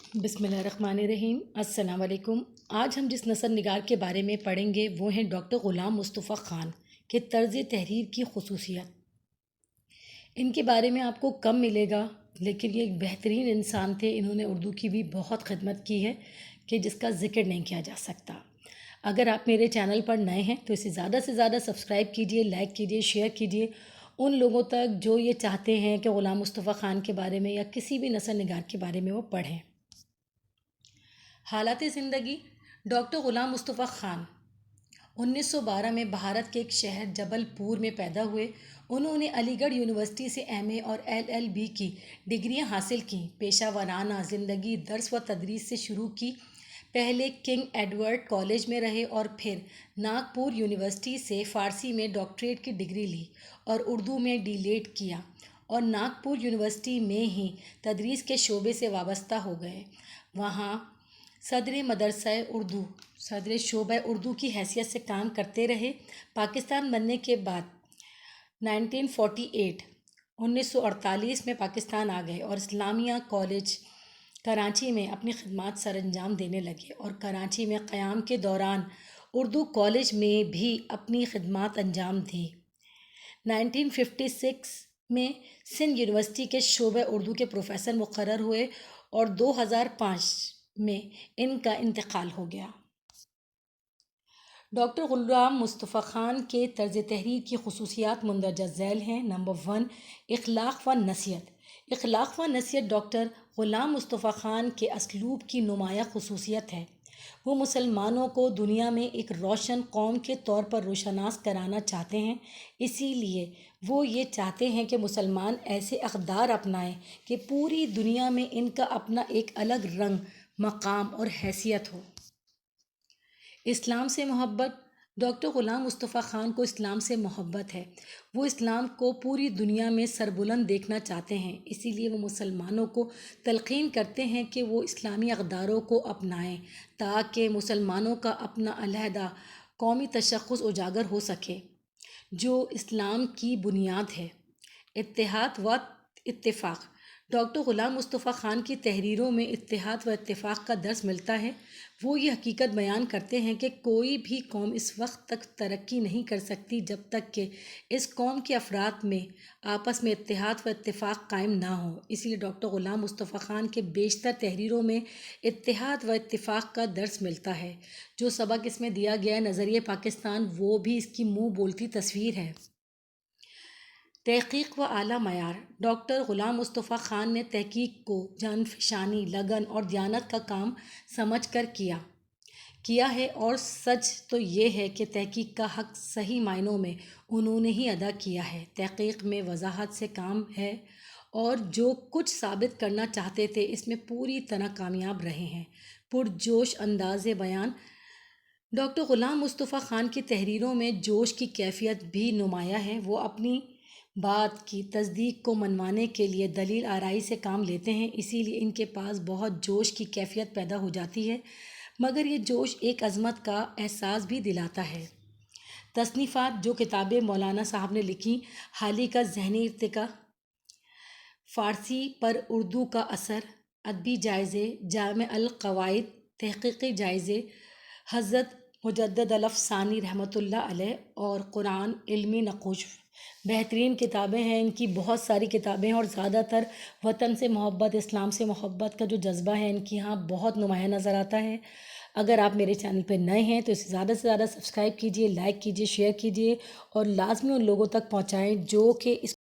बिस्मिल्लाहिर्रहमानिर्रहीम। अस्सलाम वालेकुम। आज हम जिस नसर निगार के बारे में पढ़ेंगे वो हैं डॉक्टर ग़ुलाम मुस्तफ़ा ख़ान के तर्ज़ तहरीर की खसूसियत। इनके बारे में आपको कम मिलेगा, लेकिन ये एक बेहतरीन इंसान थे। इन्होंने उर्दू की भी बहुत खिदमत की है कि जिसका ज़िक्र नहीं किया जा सकता। अगर आप मेरे चैनल पर नए हैं तो इसे ज़्यादा से ज़्यादा सब्सक्राइब कीजिए, लाइक कीजिए, शेयर कीजिए उन लोगों तक जो ये चाहते हैं कि ग़ुलाम मुस्तफ़ा ख़ान के बारे में या किसी भी नसर निगार के बारे में वो पढ़ें। हालात ज़िंदगी। डॉक्टर ग़ुलाम मुस्तफ़ा ख़ान 1912 में भारत के एक शहर जबलपुर में पैदा हुए। उन्होंने अलीगढ़ यूनिवर्सिटी से एमए और एलएलबी की डिग्रियां हासिल की। पेशा वराना ज़िंदगी दर्स व तदरीस से शुरू की। पहले किंग एडवर्ड कॉलेज में रहे और फिर नागपुर यूनिवर्सिटी से फ़ारसी में डॉक्टरेट की डिग्री ली और उर्दू में डीलेट किया और नागपुर यूनिवर्सिटी में ही तदरीस के शोबे से वाबस्ता हो गए। वहाँ सदर शोबा उर्दू की हैसियत से काम करते रहे। पाकिस्तान बनने के बाद 1948 में पाकिस्तान आ गए और इस्लामिया कॉलेज कराची में अपनी खिदमत सरअंजाम देने लगे और कराची में क़याम के दौरान उर्दू कॉलेज में भी अपनी खिदमत अंजाम दी। 1956 में सिंध यूनिवर्सिटी के शोबा उर्दू के प्रोफेसर मुकर्रर हुए और 2005 में इनका इंतकाल हो गया। डॉक्टर ग़ुलाम मुस्तफ़ा ख़ान के तर्ज़ तहरीर की खसूसियात मुंदरजा झैल हैं। नंबर 1, इखलाक़ व नसीहत। इखलाक़ व नसीहत डॉक्टर ग़ुलाम मुस्तफ़ा ख़ान के असलूब की नुमाया खसूसियत है। वो मुसलमानों को दुनिया में एक रोशन कौम के तौर पर रोशनास कराना चाहते हैं। इसीलिए वो ये चाहते हैं कि मुसलमान ऐसे अक़दार अपनाएं कि पूरी दुनिया में इनका अपना एक अलग रंग, मकाम और हैसियत हो। इस्लाम से मोहब्बत। डॉक्टर ग़ुलाम मुस्तफ़ा ख़ान को इस्लाम से मोहब्बत है। वो इस्लाम को पूरी दुनिया में सरबुलंद देखना चाहते हैं। इसीलिए वो मुसलमानों को तलक़ीन करते हैं कि वो इस्लामी अक़दारों को अपनाएं ताकि मुसलमानों का अपना अलहदा कौमी तशख़्ख़ुस उजागर हो सके जो इस्लाम की बुनियाद है। इत्तेहाद व इत्तेफ़ाक़। डॉक्टर ग़ुलाम मुस्तफ़ा ख़ान की तहरीरों में इत्तेहाद व इत्तेफ़ाक़ का दर्स मिलता है। वो ये हकीकत बयान करते हैं कि कोई भी कौम इस वक्त तक तरक्की नहीं कर सकती जब तक कि इस कौम के अफराद में आपस में इत्तेहाद व इत्तेफ़ाक़ कायम ना हो। इसलिए डॉक्टर ग़ुलाम मुस्तफ़ा ख़ान के बेशतर तहरीरों में इत्तेहाद व इत्तेफ़ाक़ का दर्स मिलता है। जो सबक इसमें दिया गया है नज़रिए पाकिस्तान, वो भी इसकी मुँह बोलती तस्वीर है। तहक़ीक़ व आला मयार। डॉक्टर ग़ुलाम मुस्तफ़ा ख़ान ने तहक़ीक़ को जानफशानी, लगन और दियानत का काम समझ कर किया है और सच तो ये है कि तहक़ीक़ का हक़ सही मायनों में उन्होंने ही अदा किया है। तहक़ीक़ में वज़ाहत से काम है और जो कुछ साबित करना चाहते थे इसमें पूरी तरह कामयाब रहे हैं। पुरजोश अंदाज़ बयान। डॉक्टर ग़ुलाम मुस्तफ़ा ख़ान की तहरीरों में जोश की कैफियत भी नुमाया है। वो अपनी बात की तस्दीक को मनवाने के लिए दलील आराई से काम लेते हैं। इसीलिए इनके पास बहुत जोश की कैफियत पैदा हो जाती है, मगर ये जोश एक अज़मत का एहसास भी दिलाता है। तसनीफ़ात। जो किताबें मौलाना साहब ने लिखी। हाली का ज़हनी इर्तिका, फ़ारसी पर उर्दू का असर, अदबी जायज़े, जामे अल क़वाइद, तहक़ीक़ी जायज़े, हज़रत मुजद्दद अल अफ़सानी रहमतुल्लाह अलैह और कुरान इल्मी नक़ूश। बेहतरीन किताबें हैं इनकी, बहुत सारी किताबें हैं और ज़्यादातर वतन से मोहब्बत, इस्लाम से मोहब्बत का जो जज्बा है इनकी यहाँ बहुत नुमाया नज़र आता है। अगर आप मेरे चैनल पर नए हैं तो इसे ज़्यादा से ज़्यादा सब्सक्राइब कीजिए, लाइक कीजिए, शेयर कीजिए और लाजमी उन लोगों तक पहुँचाएँ जो कि इस